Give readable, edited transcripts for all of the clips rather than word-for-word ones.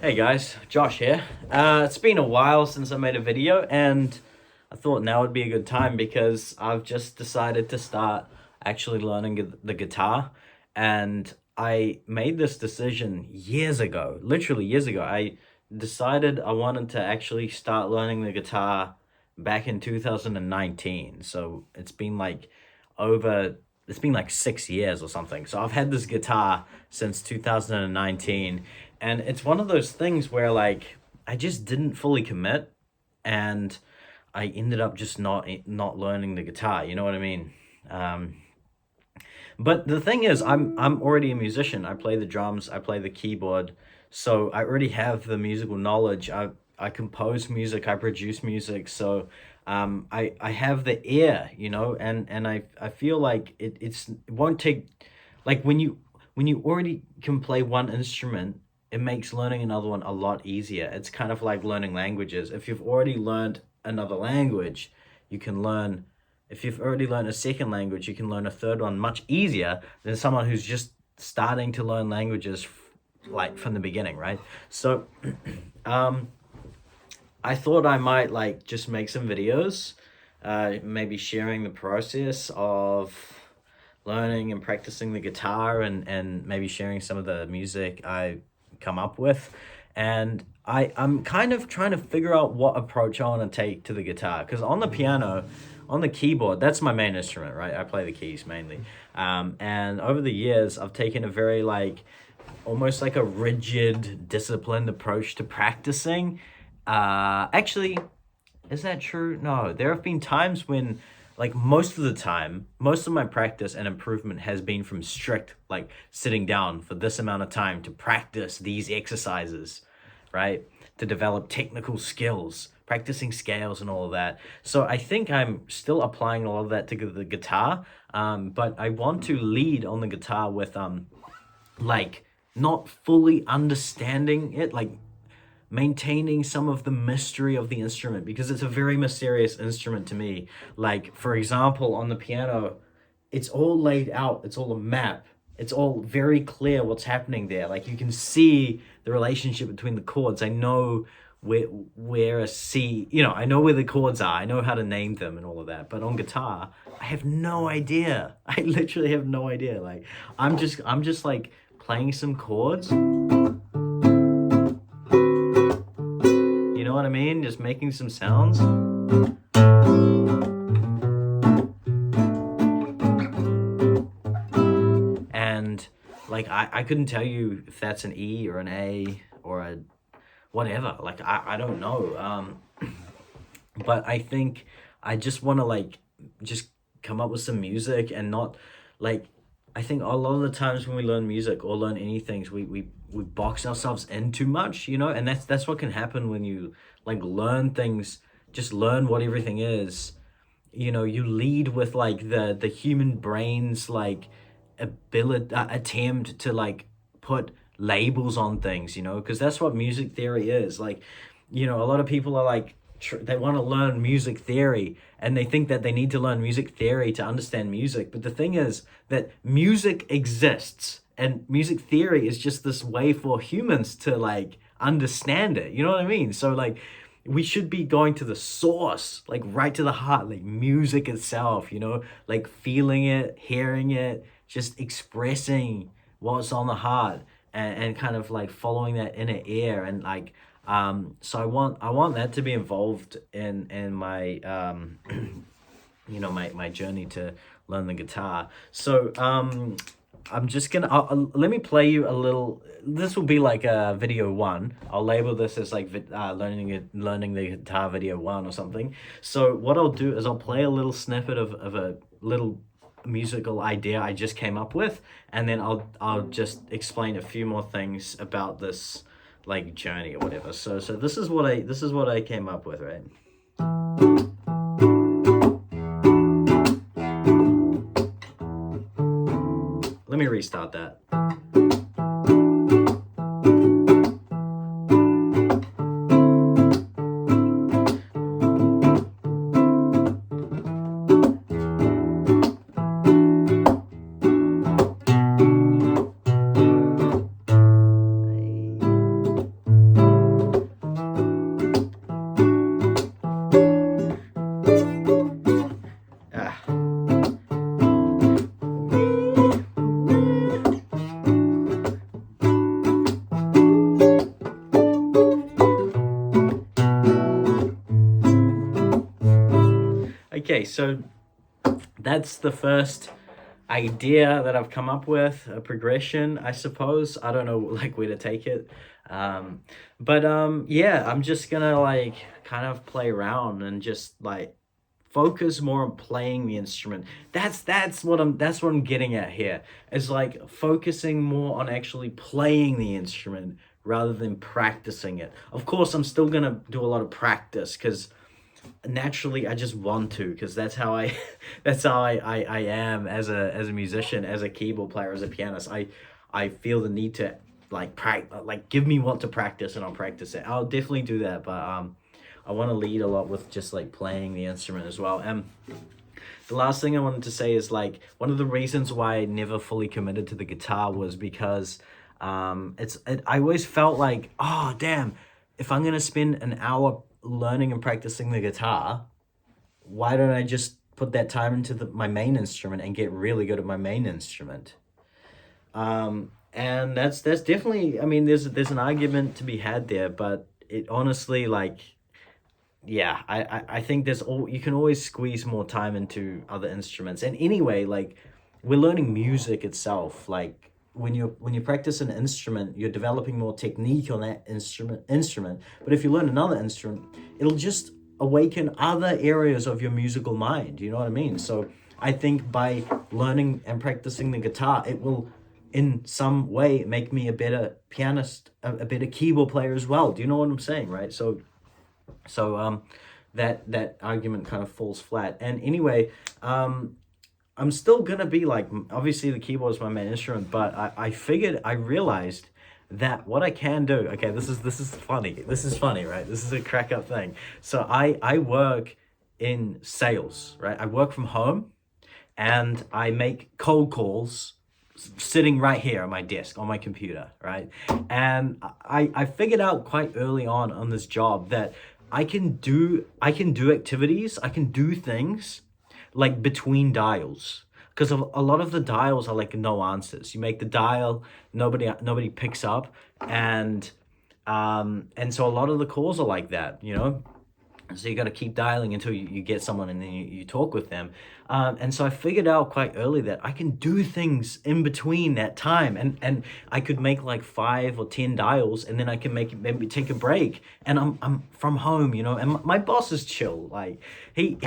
Hey guys, Josh here. It's been a while since I made a video, and I thought now would be a good time because I've just decided to start actually learning the guitar. And I made this decision years ago, literally years ago. I decided I wanted to actually start learning the guitar back in 2019. So over, it's been like 6 years or something. So I've had this guitar since 2019, and it's one of those things where like I just didn't fully commit, and I ended up just not learning the guitar. You know what I mean? Um, but the thing is, I'm already a musician. I play the drums, I play the keyboard, so I already have the musical knowledge. I compose music, I produce music, so I have the ear, and I feel like it won't take, like when you already can play one instrument, it makes learning another one a lot easier. It's kind of like learning languages. If you've already learned another language, you can learn if you've already learned a second language, you can learn a third one much easier than someone who's just starting to learn languages like from the beginning, right? So, um, I thought I might like just make some videos, maybe sharing the process of learning and practicing the guitar, and maybe sharing some of the music I come up with. And I'm kind of trying to figure out what approach I want to take to the guitar, because on the piano, on the keyboard, that's my main instrument, right? I play the keys mainly. And over the years, I've taken a very like almost like a rigid, disciplined approach to practicing. Actually, is that true? No, there have been times when, like most of the time, most of my practice and improvement has been from strict, like sitting down for this amount of time to practice these exercises, right? To develop technical skills, practicing scales and all of that. So I think I'm still applying a lot of that to the guitar, but I want to lead on the guitar with like not fully understanding it, like maintaining some of the mystery of the instrument, because it's a very mysterious instrument to me. Like, for example, on the piano, it's all laid out, it's all a map. It's all very clear what's happening there. Like you can see the relationship between the chords. I know where a C, I know where the chords are. I know how to name them and all of that. But on guitar, I have no idea. I literally have no idea. Like I'm just like playing some chords. You know what I mean? Just making some sounds. And like I couldn't tell you if that's an E or an A or a whatever. Like I don't know. But I think I just want to like just come up with some music and not like, I think a lot of the times when we learn music or learn anything, we box ourselves in too much, and that's what can happen when you like learn things, just learn what everything is. You lead with like the human brain's like ability, attempt to like put labels on things, because that's what music theory is. Like, a lot of people are like they want to learn music theory, and they think that they need to learn music theory to understand music. But the thing is that music exists, and music theory is just this way for humans to like understand it. You know what I mean? So like we should be going to the source, like right to the heart, like music itself, like feeling it, hearing it, just expressing what's on the heart, and kind of like following that inner ear. And like so I want that to be involved in my my journey to learn the guitar. So I'm just gonna let me play you a little. This will be like a video one. I'll label this as like learning the guitar video one or something. So what I'll do is I'll play a little snippet of a little musical idea I just came up with, and then I'll just explain a few more things about this like journey or whatever. So this is what I came up with, right? Let me restart that. okay, so that's the first idea that I've come up with, a progression, I suppose. I don't know like where to take it. But yeah, I'm just gonna like kind of play around and just like focus more on playing the instrument. That's what I'm getting at here. Is like focusing more on actually playing the instrument rather than practicing it. Of course, I'm still gonna do a lot of practice because naturally I just want to, because that's how I that's how I am as a musician, as a keyboard player, as a pianist. I feel the need to like like give me what to practice and I'll practice it. I'll definitely do that, but I want to lead a lot with just like playing the instrument as well. And the last thing I wanted to say is like one of the reasons why I never fully committed to the guitar was because I always felt like, oh damn, if I'm gonna spend an hour learning and practicing the guitar, why don't I just put that time into my main instrument and get really good at my main instrument? And that's definitely, I mean, there's an argument to be had there, but it honestly like, yeah, I think you can always squeeze more time into other instruments. And anyway, like we're learning music itself. Like when you practice an instrument, you're developing more technique on that instrument. But if you learn another instrument, it'll just awaken other areas of your musical mind. You know what I mean? So I think by learning and practicing the guitar, it will in some way make me a better pianist, a better keyboard player as well. Do you know what I'm saying, right? So that argument kind of falls flat. And anyway, I'm still gonna be like, obviously the keyboard is my main instrument, but I realized that what I can do, okay, this is funny. This is funny, right? This is a crack up thing. So I work in sales, right? I work from home and I make cold calls sitting right here on my desk on my computer, right? And I figured out quite early on this job that I can do activities, I can do things like between dials, because a lot of the dials are like no answers. You make the dial, nobody picks up, and so a lot of the calls are like that, you know. So you got to keep dialing until you get someone and then you talk with them. And so I figured out quite early that I can do things in between that time. And I could make like 5 or 10 dials and then I can maybe take a break. And I'm from home, you know, and my boss is chill. Like he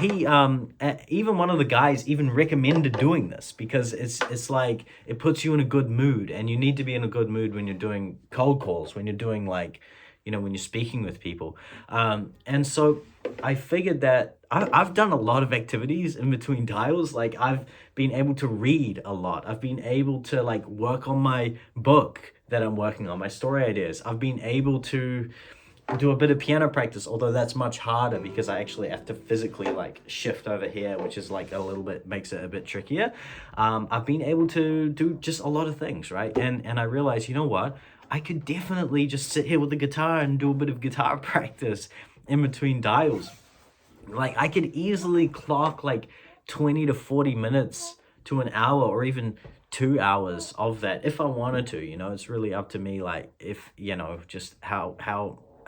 even one of the guys even recommended doing this because it's like it puts you in a good mood, and you need to be in a good mood when you're doing cold calls, when you're doing like, you know, when you're speaking with people. And so I figured that I've done a lot of activities in between dials. Like I've been able to read a lot. I've been able to like work on my book that I'm working on, my story ideas. I've been able to do a bit of piano practice, although that's much harder because I actually have to physically like shift over here, which is like a little bit, makes it a bit trickier. I've been able to do just a lot of things, right? And I realized, you know what? I could definitely just sit here with the guitar and do a bit of guitar practice in between dials. Like I could easily clock like 20 to 40 minutes to an hour or even 2 hours of that if I wanted to, you know. It's really up to me, like if, you know, just how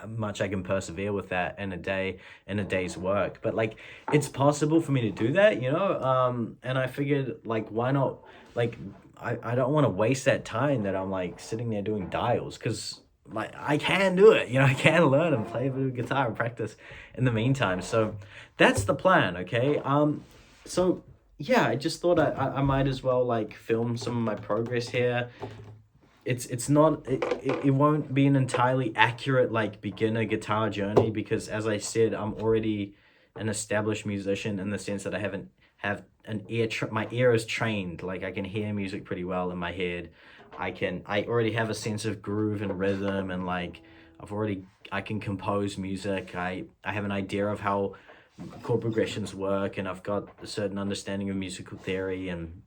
much I can persevere with that in a day's work. But like it's possible for me to do that, you know. And I figured like why not, like I don't want to waste that time that I'm like sitting there doing dials, because like I can do it, you know. I can learn and play a bit of guitar and practice in the meantime. So that's the plan, okay. So yeah, I just thought I might as well like film some of my progress here. It's not, it won't be an entirely accurate like beginner guitar journey, because as I said, I'm already an established musician in the sense that I have an my ear is trained. Like I can hear music pretty well in my head. I already have a sense of groove and rhythm, and like I can compose music. I have an idea of how chord progressions work, and I've got a certain understanding of musical theory. And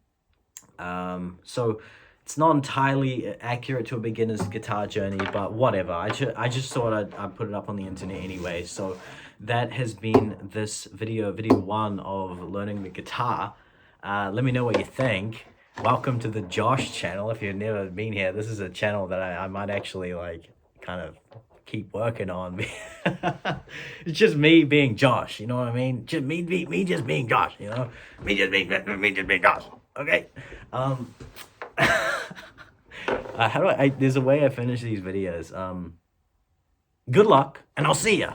so it's not entirely accurate to a beginner's guitar journey, but whatever. I just thought I'd put it up on the internet anyway. So that has been this video 1 of learning the guitar. Let me know what you think. Welcome to the Josh channel. If you've never been here, this is a channel that I might actually like kind of keep working on. It's just me being Josh, you know what I mean? Just me just being Josh, you know? Me just being Josh. Okay. How do there's a way I finish these videos. Good luck, and I'll see ya.